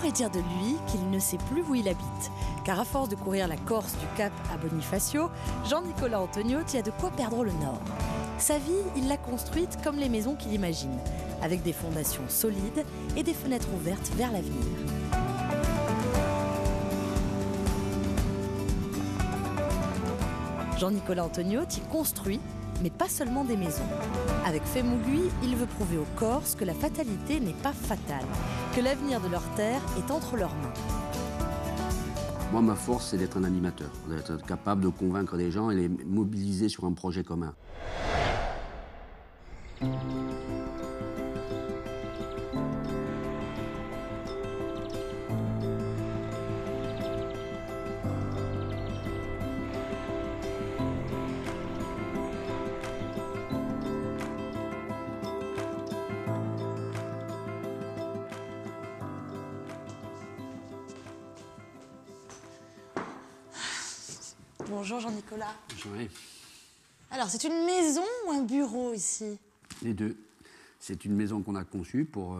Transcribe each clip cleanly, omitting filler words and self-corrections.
pourrait dire de lui qu'il ne sait plus où il habite. Car à force de courir la Corse du Cap à Bonifacio, Jean-Nicolas Antoniotti a de quoi perdre le nord. Sa vie, il l'a construite comme les maisons qu'il imagine, avec des fondations solides et des fenêtres ouvertes vers l'avenir. Jean-Nicolas Antoniotti construit, mais pas seulement des maisons. Avec Femougui, il veut prouver aux Corses que la fatalité n'est pas fatale, que l'avenir de leur terre est entre leurs mains. Moi, ma force, c'est d'être un animateur, d'être capable de convaincre des gens et les mobiliser sur un projet commun. Bonjour Jean-Nicolas. Bonjour. Alors, c'est une maison ou un bureau ici? Les deux. C'est une maison qu'on a conçue pour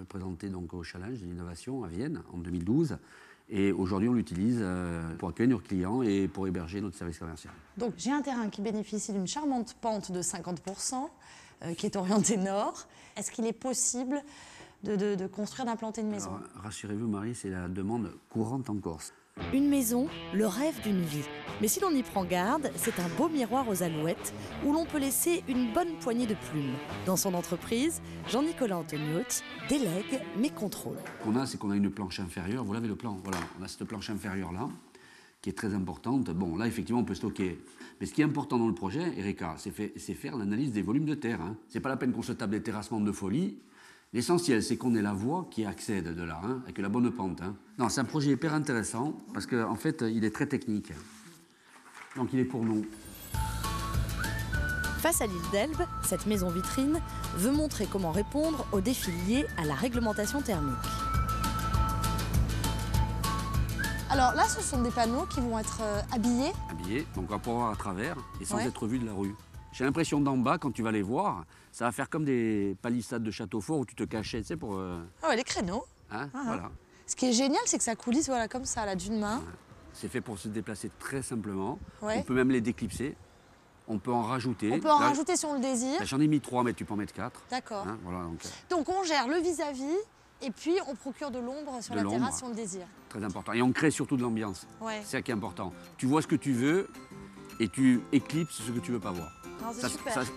présenter au Challenge d'innovation à Vienne en 2012. Et aujourd'hui, on l'utilise pour accueillir nos clients et pour héberger notre service commercial. Donc, j'ai un terrain qui bénéficie d'une charmante pente de 50%, qui est orientée nord. Est-ce qu'il est possible de construire, d'implanter une maison? Rassurez-vous, Marie, c'est la demande courante en Corse. Une maison, le rêve d'une vie. Mais si l'on y prend garde, c'est un beau miroir aux alouettes où l'on peut laisser une bonne poignée de plumes. Dans son entreprise, Jean-Nicolas Antoniotti délègue mais contrôle. Ce qu'on a, c'est qu'on a une planche inférieure. Vous l'avez le plan, voilà. On a cette planche inférieure-là, qui est très importante. Bon, là, effectivement, on peut stocker. Mais ce qui est important dans le projet, Erika, c'est faire l'analyse des volumes de terre. Hein. C'est pas la peine qu'on se tape des terrassements de folie. L'essentiel, c'est qu'on ait la voie qui accède de là, avec la bonne pente. Hein. Non, c'est un projet hyper intéressant, parce qu'en fait, il est très technique. Donc, il est pour nous. Face à l'île d'Elbe, cette maison vitrine veut montrer comment répondre aux défis liés à la réglementation thermique. Alors là, ce sont des panneaux qui vont être habillés. Habillés, donc on va pouvoir voir à travers et sans être vu de la rue. J'ai l'impression d'en bas, quand tu vas les voir, ça va faire comme des palissades de château fort où tu te cachais, tu sais, pour... Ah ouais, les créneaux. Hein, voilà. Ce qui est génial, c'est que ça coulisse voilà, comme ça, là, d'une main. Ouais. C'est fait pour se déplacer très simplement. Ouais. On peut même les déclipser. On peut en rajouter. On peut en rajouter si on le désire. J'en ai mis 3, mais tu peux en mettre 4. D'accord. Hein, voilà, donc on gère le vis-à-vis et puis on procure de l'ombre sur la terrasse si on le désire. Très important. Et on crée surtout de l'ambiance. Ouais. C'est ça qui est important. Tu vois ce que tu veux et tu éclipses ce que tu veux pas voir.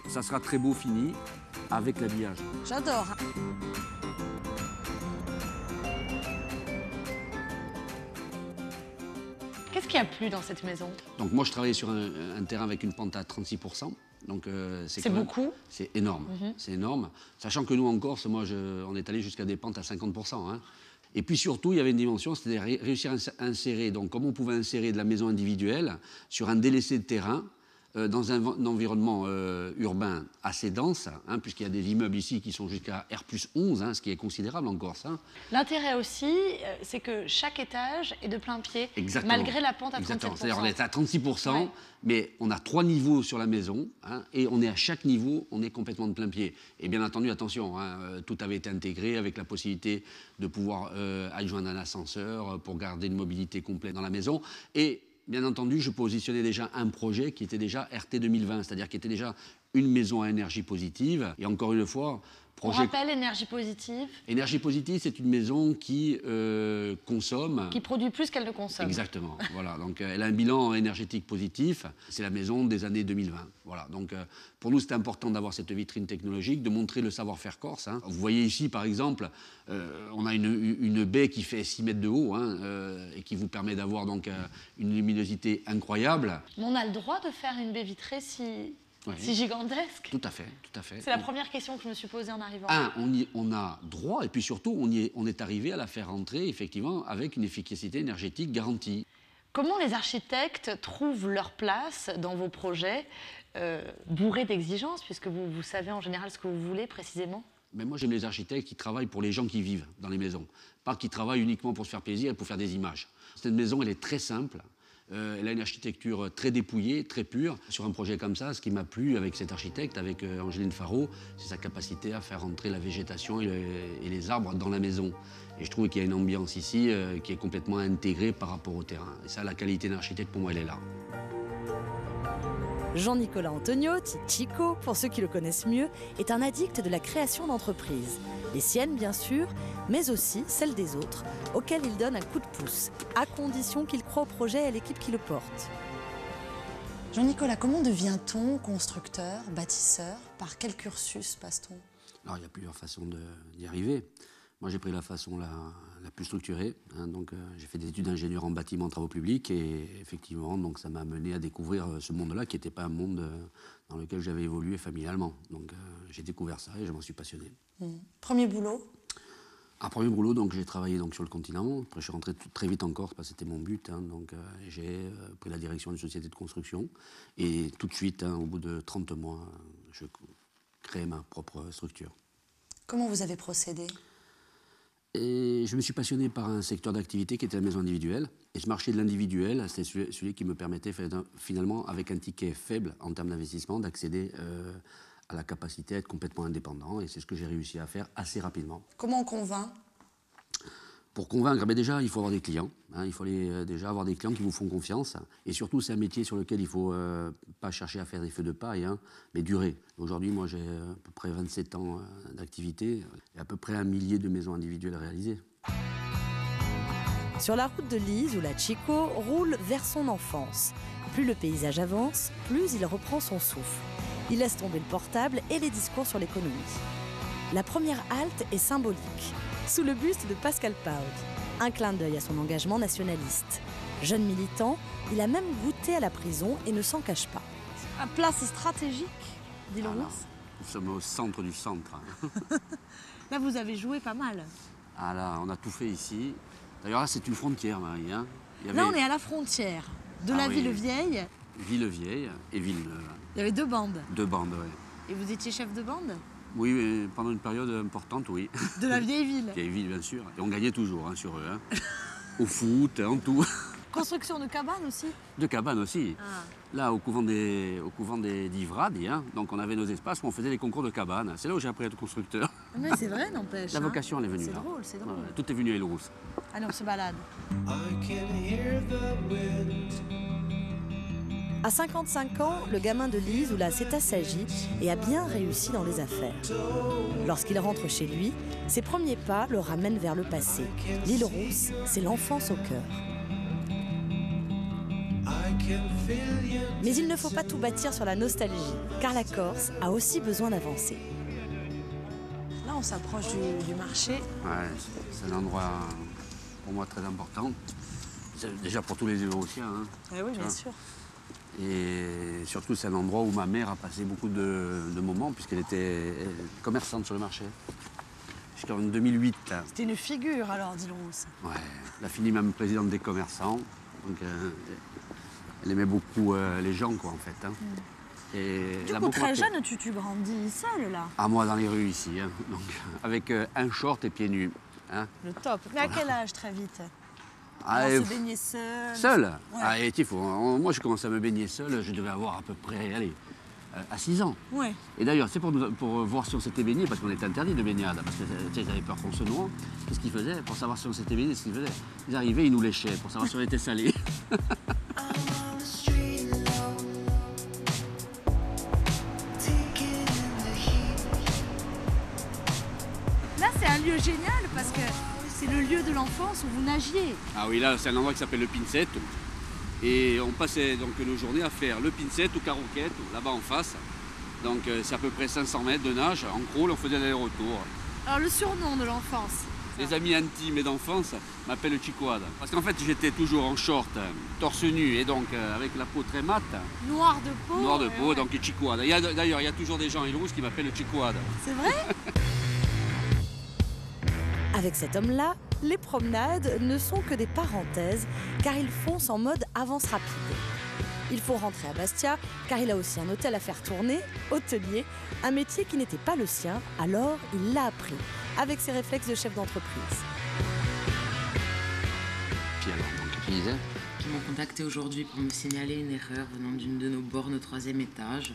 Ça sera très beau fini avec l'habillage. J'adore. Qu'est-ce qui a plu dans cette maison? Donc moi, je travaillais sur un terrain avec une pente à 36%. Donc c'est beaucoup? C'est énorme. C'est énorme. Sachant que nous, en Corse, on est allé jusqu'à des pentes à 50%. Hein. Et puis surtout, il y avait une dimension, c'était réussir à insérer, donc comme on pouvait insérer de la maison individuelle sur un délaissé de terrain, dans un environnement urbain assez dense, hein, puisqu'il y a des immeubles ici qui sont jusqu'à R+11, hein, ce qui est considérable en Corse. Hein. L'intérêt aussi, c'est que chaque étage est de plein pied, Exactement. Malgré la pente à 37%. Exactement. C'est-à-dire on est à 36%, mais on a 3 niveaux sur la maison, hein, et on est à chaque niveau, on est complètement de plein pied. Et bien entendu, attention, hein, tout avait été intégré avec la possibilité de pouvoir adjoindre un ascenseur pour garder une mobilité complète dans la maison. Et bien entendu, je positionnais déjà un projet qui était déjà RT 2020, c'est-à-dire qui était déjà une maison à énergie positive. Et encore une fois, projet... On rappelle énergie positive. Énergie positive, c'est une maison qui consomme... Qui produit plus qu'elle ne consomme. Exactement. Voilà. Donc, elle a un bilan énergétique positif. C'est la maison des années 2020. Voilà. Donc, pour nous, c'est important d'avoir cette vitrine technologique, de montrer le savoir-faire corse. Hein. Vous voyez ici, par exemple, on a une baie qui fait 6 mètres de haut, hein, et qui vous permet d'avoir donc une luminosité incroyable. Mais on a le droit de faire une baie vitrée si gigantesque? Tout à fait, tout à fait. C'est la première question que je me suis posée en arrivant. On a droit, et puis surtout, on est arrivé à la faire rentrer, effectivement, avec une efficacité énergétique garantie. Comment les architectes trouvent leur place dans vos projets bourrés d'exigences, puisque vous savez en général ce que vous voulez précisément? Mais moi, j'aime les architectes qui travaillent pour les gens qui vivent dans les maisons, pas qui travaillent uniquement pour se faire plaisir et pour faire des images. Cette maison, elle est très simple. Elle a une architecture très dépouillée, très pure. Sur un projet comme ça, ce qui m'a plu avec cet architecte, avec Angéline Faro, c'est sa capacité à faire entrer la végétation et les arbres dans la maison. Et je trouve qu'il y a une ambiance ici qui est complètement intégrée par rapport au terrain. Et ça, la qualité d'un architecte, pour moi, elle est là. Jean-Nicolas Antonio, Chico, pour ceux qui le connaissent mieux, est un addict de la création d'entreprises. Les siennes, bien sûr, mais aussi celles des autres, auxquelles il donne un coup de pouce, à condition qu'il croit au projet et à l'équipe qui le porte. Jean-Nicolas, comment devient-on constructeur, bâtisseur? Par quel cursus passe-t-on? Alors, il y a plusieurs façons d'y arriver. Moi, j'ai pris la façon la plus structurée. Hein, donc, j'ai fait des études d'ingénieur en bâtiment, travaux publics, et effectivement, donc, ça m'a amené à découvrir ce monde-là, qui n'était pas un monde dans lequel j'avais évolué familialement. Donc, j'ai découvert ça et je m'en suis passionné. Premier boulot? Un premier boulot, donc j'ai travaillé donc, sur le continent. Après, je suis rentré très vite en Corse parce que c'était mon but. Hein, donc, j'ai pris la direction d'une société de construction. Et tout de suite, hein, au bout de 30 mois, je crée ma propre structure. Comment vous avez procédé? Et je me suis passionné par un secteur d'activité qui était la maison individuelle. Et ce marché de l'individuel, c'est celui qui me permettait finalement, avec un ticket faible en termes d'investissement, d'accéder à la capacité à être complètement indépendant. Et c'est ce que j'ai réussi à faire assez rapidement. Comment on convainc? Pour convaincre, déjà, il faut avoir des clients. Hein, il faut déjà avoir des clients qui vous font confiance. Et surtout, c'est un métier sur lequel il ne faut pas chercher à faire des feux de paille, hein, mais durer. Aujourd'hui, moi, j'ai à peu près 27 ans d'activité et à peu près 1 millier de maisons individuelles réalisées. Sur la route de Lise, où la Chico roule vers son enfance. Plus le paysage avance, plus il reprend son souffle. Il laisse tomber le portable et les discours sur l'économie. La première halte est symbolique, sous le buste de Pascal Paud. Un clin d'œil à son engagement nationaliste. Jeune militant, il a même goûté à la prison et ne s'en cache pas. Un place stratégique, dit Laurence. Nous sommes au centre du centre. Là, vous avez joué pas mal. Ah là, on a tout fait ici. D'ailleurs, là, c'est une frontière, Marie. Hein. Là, on est à la frontière de la ville vieille. Ville vieille et Villeneuve. Il y avait 2 bandes. 2 bandes, oui. Et vous étiez chef de bande? Oui, mais pendant une période importante, oui. De la vieille ville? Vieille ville, bien sûr. Et on gagnait toujours hein, sur eux. Hein. Au foot, en tout. Construction de cabanes aussi? De cabanes aussi. Ah. Là, au couvent d'Ivrade, hein, donc on avait nos espaces où on faisait les concours de cabanes. C'est là où j'ai appris à être constructeur. Mais c'est vrai, n'empêche. La vocation, elle est venue. C'est là. drôle, c'est drôle. Ouais, tout est venu à Île-Rousse. Allez, on se balade. À 55 ans, le gamin de Lise ou là s'est assagi et a bien réussi dans les affaires. Lorsqu'il rentre chez lui, ses premiers pas le ramènent vers le passé. L'Île-Rousse, c'est l'enfance au cœur. Mais il ne faut pas tout bâtir sur la nostalgie, car la Corse a aussi besoin d'avancer. Là, on s'approche du marché. Ouais, c'est un endroit pour moi très important. Déjà pour tous les Île-Roussiens. Hein, Oui, bien sûr. Et surtout, c'est un endroit où ma mère a passé beaucoup de moments, puisqu'elle était commerçante sur le marché. Jusqu'en 2008. C'était une figure, alors, d'Île-Rousse. Ouais, elle a fini même présidente des commerçants. Donc, elle aimait beaucoup les gens, quoi, en fait. Hein. Et Du coup, très jeune, tu grandis seul, là. À moi, dans les rues, ici. Hein. Donc, avec un short et pieds nus. Hein. Le top. Mais à quel âge, très vite? Ah, On se baignait seul. Seul? Ouais. Ah, et moi, je commençais à me baigner seul, je devais avoir à peu près, allez, à 6 ans. Ouais. Et d'ailleurs, c'est pour voir si on s'était baigné, parce qu'on était interdit de baignade, parce qu'ils avaient peur qu'on se noie. Qu'est-ce qu'ils faisaient? Pour savoir si on s'était baigné, ce qu'ils faisaient. Ils arrivaient, ils nous léchaient, pour savoir si on était salés. Là, c'est un lieu génial, parce que c'est le lieu de l'enfance où vous nagiez. Ah oui, là, c'est un endroit qui s'appelle le Pinceto. Et on passait donc nos journées à faire le Pinceto, Carroquette, là-bas en face. Donc c'est à peu près 500 mètres de nage. En crawl, on faisait l'aller-retour. Alors, le surnom de l'enfance? Les amis intimes et d'enfance m'appellent Chicoade. Parce qu'en fait, j'étais toujours en short, torse nu, et donc avec la peau très mate. Noir de peau. Noir de peau, ouais. donc Chicoade. D'ailleurs, il y a toujours des gens à Île-Rousse qui m'appellent Chicoade. C'est vrai? Avec cet homme-là, les promenades ne sont que des parenthèses, car il fonce en mode avance rapide. Il faut rentrer à Bastia, car il a aussi un hôtel à faire tourner, hôtelier, un métier qui n'était pas le sien, alors il l'a appris, avec ses réflexes de chef d'entreprise. Puis alors, donc, qui m'ont contacté aujourd'hui pour me signaler une erreur venant d'une de nos bornes au 3e étage.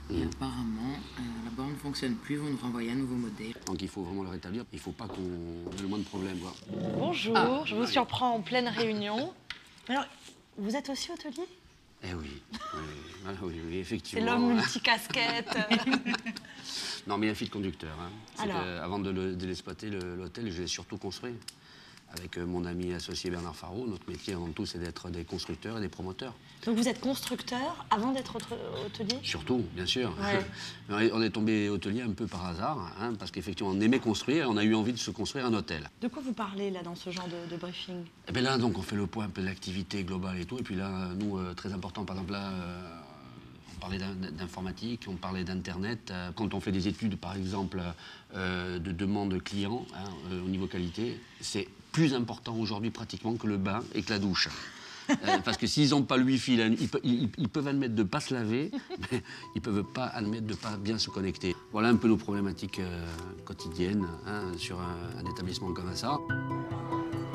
Et apparemment, la borne ne fonctionne plus, vont nous renvoyer un nouveau modèle. Donc il faut vraiment le rétablir, il ne faut pas qu'on ait le moins de problèmes. Quoi. Bonjour, je vous surprends en pleine réunion. Alors, vous êtes aussi hôtelier? Eh oui, oui, effectivement. C'est l'homme multicasquette. Non, mais il y a un fil conducteur. Hein. Alors... Avant de l'exploiter, l'hôtel, je l'ai surtout construit. Avec mon ami associé Bernard Faro, notre métier avant tout, c'est d'être des constructeurs et des promoteurs. Donc vous êtes constructeur avant d'être hôtelier? Surtout, bien sûr. Ouais. On est tombé hôtelier un peu par hasard, hein, parce qu'effectivement, on aimait construire et on a eu envie de se construire un hôtel. De quoi vous parlez là dans ce genre de briefing? Et bien là, donc, on fait le point un peu de l'activité globale et tout. Et puis là, nous, très important, par exemple, là, on parlait d'informatique, on parlait d'Internet. Quand on fait des études, par exemple, de demande client, hein, au niveau qualité, c'est plus important aujourd'hui pratiquement que le bain et que la douche. Parce que s'ils n'ont pas le wifi, là, ils peuvent admettre de ne pas se laver, mais ils ne peuvent pas admettre de ne pas bien se connecter. Voilà un peu nos problématiques quotidiennes, hein, sur un établissement comme ça.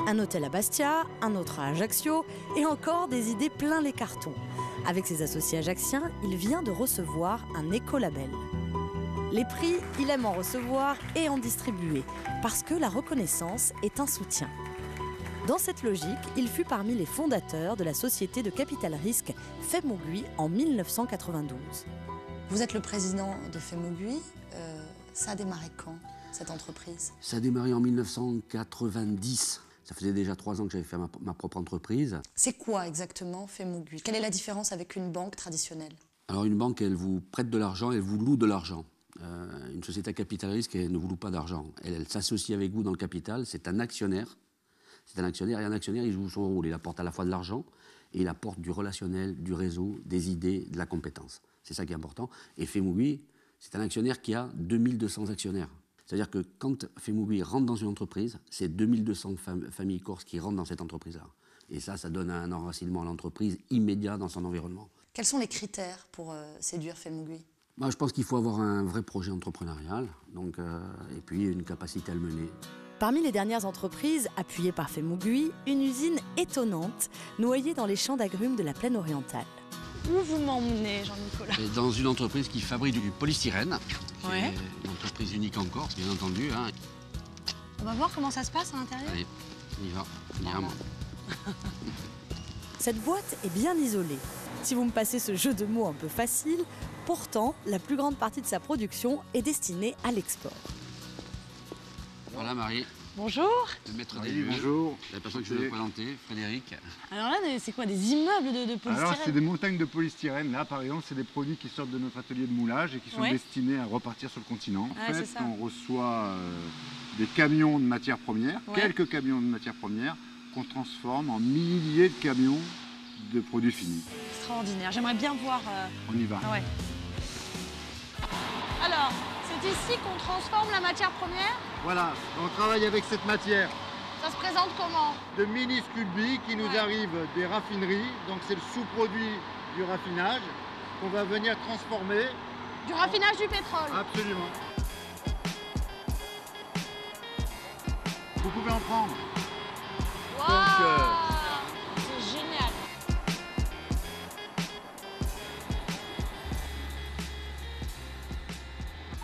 Un hôtel à Bastia, un autre à Ajaccio, et encore des idées plein les cartons. Avec ses associés ajacciens, il vient de recevoir un écolabel. Les prix, il aime en recevoir et en distribuer, parce que la reconnaissance est un soutien. Dans cette logique, il fut parmi les fondateurs de la société de capital risque Faimogui en 1992. Vous êtes le président de Faimogui. Ça a démarré quand, cette entreprise? Ça a démarré en 1990. Ça faisait déjà 3 ans que j'avais fait ma propre entreprise. C'est quoi exactement Faimogui? Quelle est la différence avec une banque traditionnelle? Alors une banque, elle vous prête de l'argent, elle vous loue de l'argent. Une société à capital risque, elle ne vous loue pas d'argent. Elle s'associe avec vous dans le capital, c'est un actionnaire. C'est un actionnaire, et un actionnaire, il joue son rôle. Il apporte à la fois de l'argent et il apporte du relationnel, du réseau, des idées, de la compétence. C'est ça qui est important. Et Faimogui, c'est un actionnaire qui a 2200 actionnaires. C'est-à-dire que quand Faimogui rentre dans une entreprise, c'est 2200 familles corses qui rentrent dans cette entreprise-là. Et ça donne un enracinement à l'entreprise immédiat dans son environnement. Quels sont les critères pour séduire Faimogui? Moi, je pense qu'il faut avoir un vrai projet entrepreneurial, donc, et puis une capacité à le mener. Parmi les dernières entreprises appuyées par Faimogui, une usine étonnante, noyée dans les champs d'agrumes de la plaine orientale. Où vous m'emmenez, Jean-Nicolas? Dans une entreprise qui fabrique du polystyrène, qui Ouais. est une entreprise unique en Corse, bien entendu. Hein. On va voir comment ça se passe à l'intérieur. Allez, on y va. On ira. Cette boîte est bien isolée. Si vous me passez ce jeu de mots un peu facile, pourtant, la plus grande partie de sa production est destinée à l'export. Voilà Marie, Bonjour. le maître des Oui, lieux. bonjour. La personne que je vais vous présenter, Frédéric. Alors là, c'est quoi, des immeubles de polystyrène? Alors, c'est des montagnes de polystyrène. Là, par exemple, c'est des produits qui sortent de notre atelier de moulage et qui sont Ouais. destinés à repartir sur le continent. Ah, En fait, c'est ça. on reçoit des camions de matières premières, Ouais. quelques camions de matières premières, qu'on transforme en milliers de camions de produits finis. Extraordinaire. J'aimerais bien voir... On y va. Ah ouais. Alors, c'est ici qu'on transforme la matière première? Voilà, on travaille avec cette matière Ça se présente comment? de minuscules billes qui nous Ouais. arrivent des raffineries. Donc, c'est le sous-produit du raffinage qu'on va venir transformer. Du raffinage du pétrole. Absolument. Vous pouvez en prendre. C'est génial.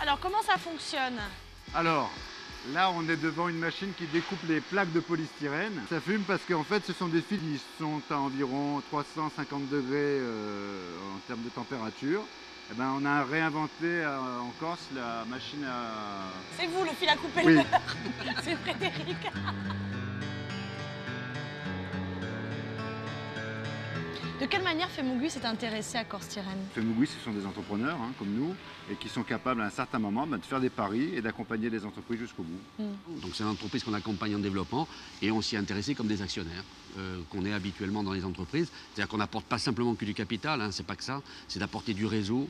Alors, comment ça fonctionne? Alors, là, on est devant une machine qui découpe les plaques de polystyrène. Ça fume parce qu'en fait, ce sont des fils qui sont à environ 350 degrés en termes de température. Eh ben, on a réinventé en Corse la machine à... C'est vous, le fil à couper Oui. le beurre. C'est Frédéric. De quelle manière Faimogui s'est intéressé à Corstyrène? Faimogui, ce sont des entrepreneurs comme nous et qui sont capables à un certain moment de faire des paris et d'accompagner les entreprises jusqu'au bout. Donc c'est une entreprise qu'on accompagne en développement et on s'y est intéressé comme des actionnaires, qu'on est habituellement dans les entreprises. C'est-à-dire qu'on n'apporte pas simplement que du capital, hein, c'est pas que ça, c'est d'apporter du réseau,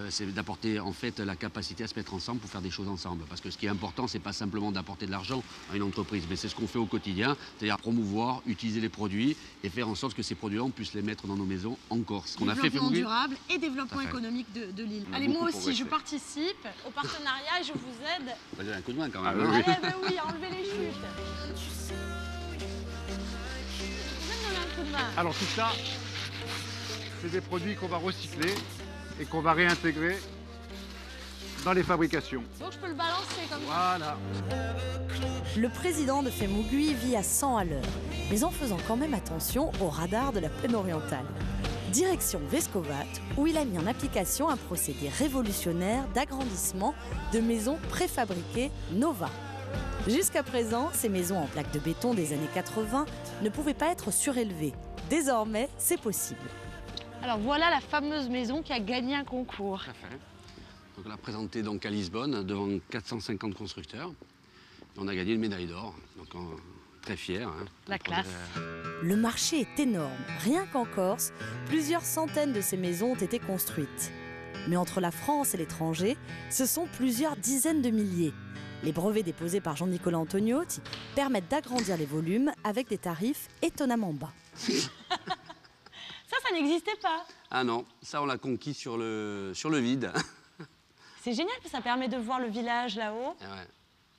c'est d'apporter en fait la capacité à se mettre ensemble pour faire des choses ensemble. Parce que ce qui est important, c'est pas simplement d'apporter de l'argent à une entreprise, mais c'est ce qu'on fait au quotidien, c'est-à-dire promouvoir, utiliser les produits et faire en sorte que ces produits-là, on puisse les mettre dans nos maisons en Corse. On a fait Développement Faimogui. durable et développement Tout à fait. économique de l'île. On a Allez, beaucoup moi pour aussi, je rester. participe au partenariat et je vous aide. Bah, j'ai un coup de main quand Ah même. oui, hein. oui. Allez, bah oui, enlevez les chutes. Vous pouvez me donner un coup de Alors tout ça, c'est des produits qu'on va recycler et qu'on va réintégrer dans les fabrications. Donc je peux le balancer comme ça. Voilà. Le président de Femugui vit à 100 à l'heure, mais en faisant quand même attention au radar de la plaine orientale. Direction Vescovat, où il a mis en application un procédé révolutionnaire d'agrandissement de maisons préfabriquées Nova. Jusqu'à présent, ces maisons en plaques de béton des années 80 ne pouvaient pas être surélevées. Désormais, c'est possible. Alors voilà la fameuse maison qui a gagné un concours. Tout à fait. Donc on l'a présenté donc à Lisbonne devant 450 constructeurs. On a gagné une médaille d'or. Donc très fiers. Hein, La classe. Le marché est énorme. Rien qu'en Corse, plusieurs centaines de ces maisons ont été construites. Mais entre la France et l'étranger, ce sont plusieurs dizaines de milliers. Les brevets déposés par Jean-Nicolas Antoniotti permettent d'agrandir les volumes avec des tarifs étonnamment bas. Ça n'existait pas. Ah non, ça on l'a conquis sur le vide. C'est génial, ça permet de voir le village là-haut, Ah ouais.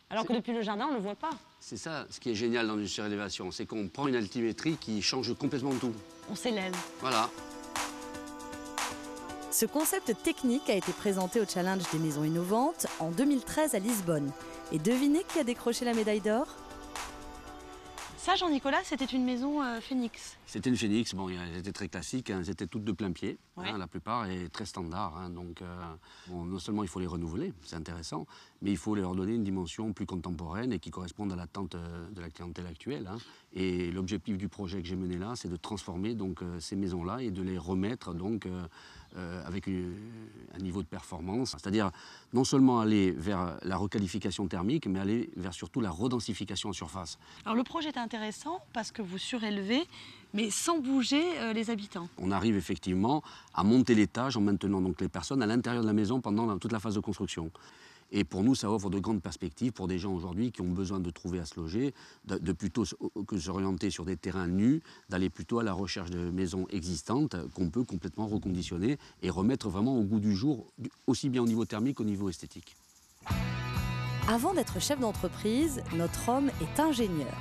alors que depuis le jardin, on ne le voit pas. C'est ça ce qui est génial dans une surélévation, c'est qu'on prend une altimétrie qui change complètement tout. On s'élève. Voilà. Ce concept technique a été présenté au Challenge des maisons innovantes en 2013 à Lisbonne. Et devinez qui a décroché la médaille d'or ? Ça, Jean-Nicolas, c'était une maison Phoenix. C'était une Phoenix, bon, elles étaient très classiques, hein, elles étaient toutes de plein pied, Ouais. hein, la plupart, et très standard. Hein, donc, bon, non seulement il faut les renouveler, c'est intéressant, mais il faut leur donner une dimension plus contemporaine et qui corresponde à l'attente de la clientèle actuelle. Hein. Et l'objectif du projet que j'ai mené là, c'est de transformer donc, ces maisons-là et de les remettre donc, avec un niveau de performance. C'est-à-dire non seulement aller vers la requalification thermique, mais aller vers surtout la redensification en surface. Alors le projet est intéressant parce que vous surélevez, mais sans bouger les habitants. On arrive effectivement à monter l'étage en maintenant donc les personnes à l'intérieur de la maison pendant toute la phase de construction. Et pour nous, ça offre de grandes perspectives pour des gens aujourd'hui qui ont besoin de trouver à se loger, de plutôt que s'orienter sur des terrains nus, d'aller plutôt à la recherche de maisons existantes qu'on peut complètement reconditionner et remettre vraiment au goût du jour, aussi bien au niveau thermique qu'au niveau esthétique. Avant d'être chef d'entreprise, notre homme est ingénieur.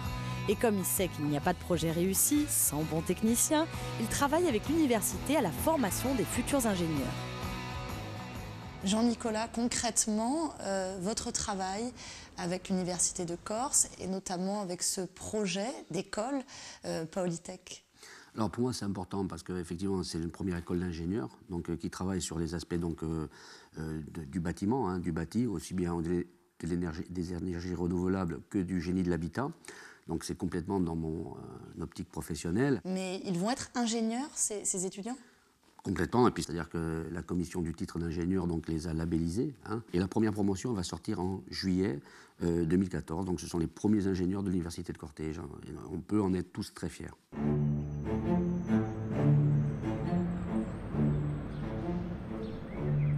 Et comme il sait qu'il n'y a pas de projet réussi sans bon technicien, il travaille avec l'université à la formation des futurs ingénieurs. Jean-Nicolas, concrètement, votre travail avec l'Université de Corse et notamment avec ce projet d'école Polytech. Alors pour moi c'est important parce qu'effectivement c'est une première école d'ingénieurs donc, qui travaille sur les aspects donc, du bâtiment, hein, du bâti, aussi bien des énergies renouvelables que du génie de l'habitat. Donc c'est complètement dans mon optique professionnelle. Mais ils vont être ingénieurs, ces étudiants ? Complètement, et puis c'est-à-dire que la commission du titre d'ingénieur donc, les a labellisés. Hein, et la première promotion va sortir en juillet 2014. Donc ce sont les premiers ingénieurs de l'Université de Cortège. Hein, et on peut en être tous très fiers.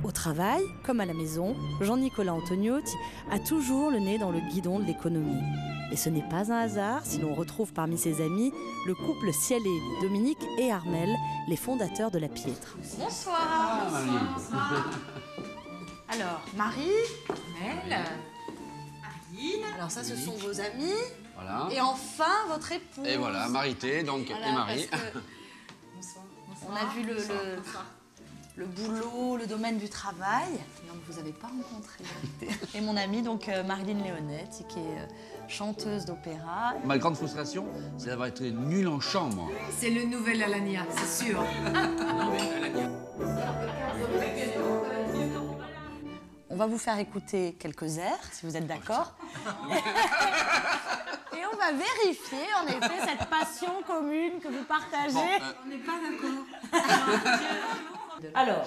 Au travail, comme à la maison, Jean-Nicolas Antoniotti a toujours le nez dans le guidon de l'économie. Et ce n'est pas un hasard si l'on retrouve parmi ses amis le couple Ciel-Élie, Dominique et Armel, les fondateurs de la Piètre. Bonsoir. Alors, Marie, Mel, Aline. Alors ça, ce sont vos amis. Voilà. Et enfin, votre épouse. Et voilà, Marité donc, Voilà, et Marie. parce que on a vu le boulot, le domaine du travail. Mais on ne vous avait pas rencontré. Et mon amie, donc Marilyn Léonetti, qui est chanteuse d'opéra. Ma grande frustration, c'est d'avoir été nul en chant, moi. C'est le nouvel Alania, c'est sûr. On va vous faire écouter quelques airs, si vous êtes d'accord. Et on va vérifier, en effet, cette passion commune que vous partagez. On n'est pas d'accord. Alors,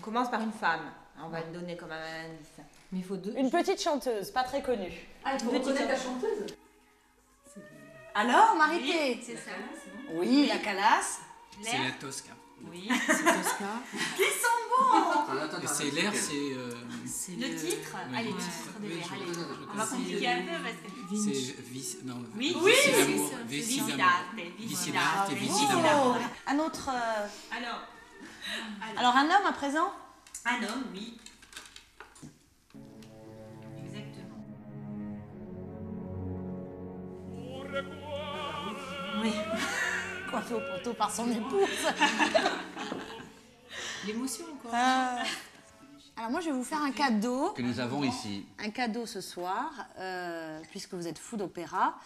On commence par une femme. On va le donner comme un indice. Mais il faut deux. une petite chanteuse, pas très connue. Ah, il faut reconnaître la chanteuse. Alors, Marité? C'est ça, c'est bon. Oui, la Calas. C'est la Tosca. Oui, c'est Tosca. Et c'est l'air, c'est. C'est Le titre oui, Allez, le titre titre, de oui, l'air, je allez. connais, On va compliquer un peu parce que... C'est vice. Non, Oui, vici oui, d'amour. c'est ça. Vici Vici d'amour. d'arte, vici Vici d'arte. d'arte et Oui. vici Oh. d'amour. Un autre. Alors, Alors, un homme à présent? un homme, oui. Exactement. Oui. coiffé au poteau par son épouse. L'émotion, quoi. Alors moi, je vais vous faire un cadeau. Que nous avons ici. Un cadeau ce soir, puisque vous êtes fou d'opéra.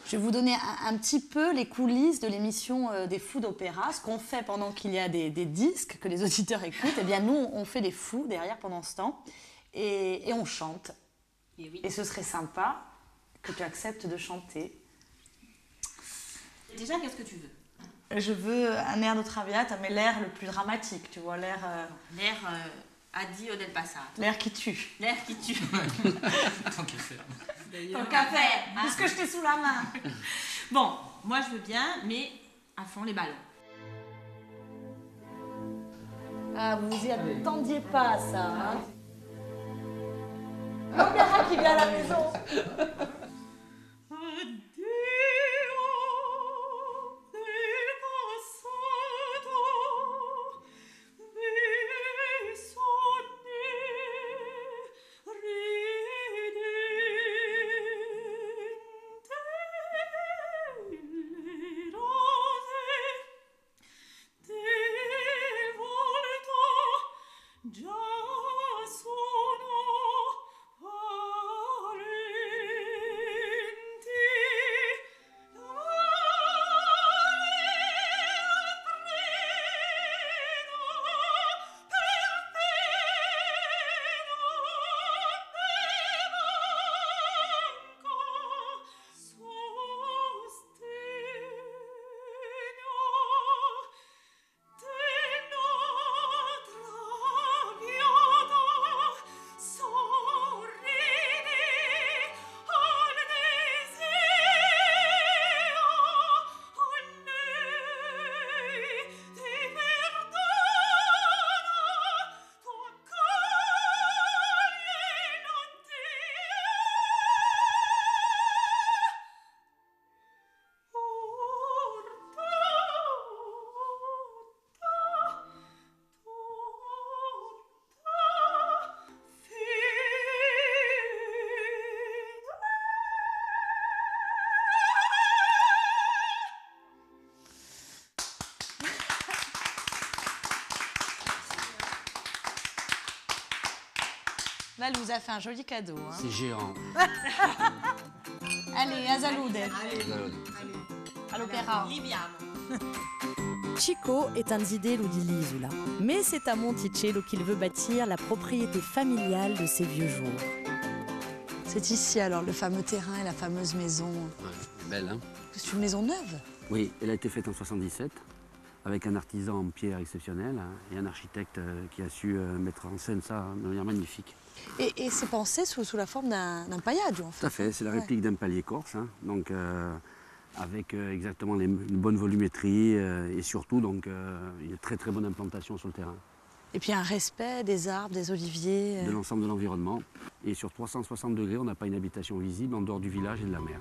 Je vais vous donner un petit peu les coulisses de l'émission des fous d'opéra, ce qu'on fait pendant qu'il y a des disques que les auditeurs écoutent. Eh bien, nous, on fait les fous derrière pendant ce temps et on chante. Et oui. Et ce serait sympa que tu acceptes de chanter. Déjà, qu'est-ce que tu veux? Je veux un air de Traviata, mais l'air le plus dramatique, tu vois, l'air Addio del passato. l'air qui tue. L'air qui tue. Tant qu'à faire. Tant qu'à faire, puisque je t'ai sous la main. Bon, moi je veux bien, mais à fond les ballons. Ah, vous y attendiez pas à ça, hein. L'opéra qui vient à la maison. Là, elle vous a fait un joli cadeau. Hein. C'est géant. Allez, à Zaloude. À l'opéra. Chico est un zidelo di l'isola, mais c'est à Monticello qu'il veut bâtir la propriété familiale de ses vieux jours. C'est ici alors, le fameux terrain et la fameuse maison. Ouais, belle, hein? C'est une maison neuve. Oui, elle a été faite en 77 avec un artisan en pierre exceptionnel hein, et un architecte qui a su mettre en scène ça de manière magnifique. Et c'est pensé sous la forme d'un paillage, en fait. Tout à fait, c'est la réplique d'un palier corse, hein, donc avec exactement une bonne volumétrie et surtout donc, une très très bonne implantation sur le terrain. Et puis un respect des arbres, des oliviers. De l'ensemble de l'environnement. Et sur 360 degrés, on n'a pas une habitation visible en dehors du village et de la mer.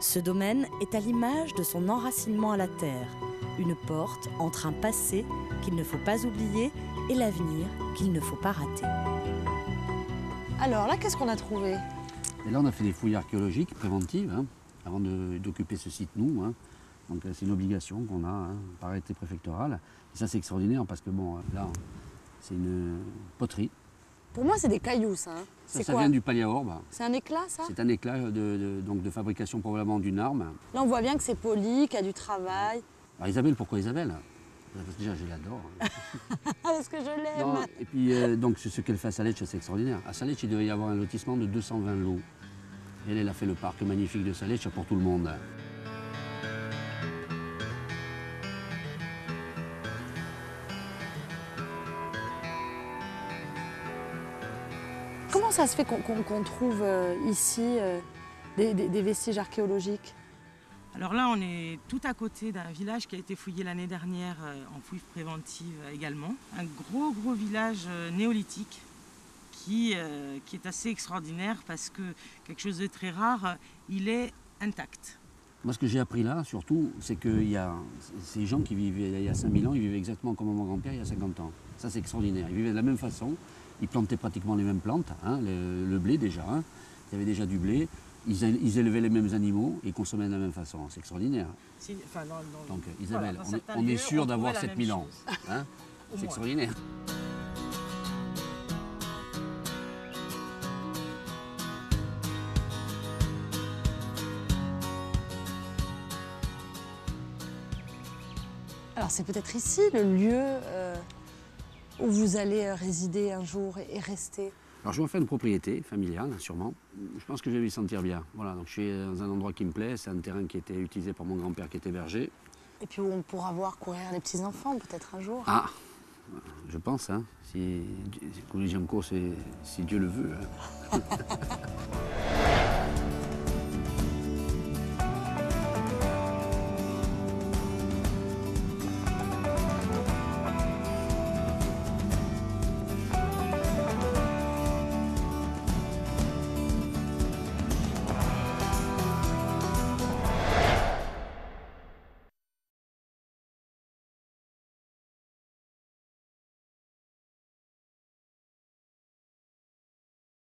Ce domaine est à l'image de son enracinement à la terre, une porte entre un passé qu'il ne faut pas oublier et l'avenir qu'il ne faut pas rater. Alors là, qu'est-ce qu'on a trouvé? Et là, on a fait des fouilles archéologiques préventives hein, avant d'occuper ce site, nous. Hein. Donc c'est une obligation qu'on a hein, par arrêté préfectoral. Et ça, c'est extraordinaire parce que bon, là, c'est une poterie. Pour moi, c'est des cailloux, ça. Hein. Ça vient du paléaorbe. C'est un éclat, ça? C'est un éclat donc de fabrication probablement d'une arme. Là, on voit bien que c'est poli, qu'il y a du travail. Alors Isabelle, pourquoi Isabelle? Parce que déjà, je l'adore. Parce que je l'aime. Et puis, donc, ce qu'elle fait à Salecce, c'est extraordinaire. À Salecce, il devait y avoir un lotissement de 220 lots. Et elle a fait le parc magnifique de Salecce pour tout le monde. Comment ça se fait qu'on trouve ici des vestiges archéologiques? Alors là, on est tout à côté d'un village qui a été fouillé l'année dernière en fouille préventive également. Un gros village néolithique qui est assez extraordinaire parce que quelque chose de très rare, il est intact. Moi, ce que j'ai appris là, surtout, c'est que ces gens qui vivaient il y a 5000 ans, ils vivaient exactement comme mon grand-père il y a 50 ans. Ça, c'est extraordinaire. Ils vivaient de la même façon. Ils plantaient pratiquement les mêmes plantes, hein, le blé déjà. Hein. Il y avait déjà du blé. Ils élevaient les mêmes animaux et consommaient de la même façon. C'est extraordinaire. Enfin, Donc voilà, Isabelle, dans certains on est lieux, sûr on d'avoir trouvait la 7000 même ans. chose. Hein, Au c'est moins. extraordinaire. Alors c'est peut-être ici le lieu où vous allez résider un jour et rester. Alors je vais faire une propriété familiale, sûrement. Je pense que je vais m'y sentir bien. Voilà, donc je suis dans un endroit qui me plaît. C'est un terrain qui était utilisé par mon grand-père qui était berger. Et puis où on pourra voir courir les petits-enfants peut-être un jour. Ah, je pense, hein, si Dieu le veut. Hein.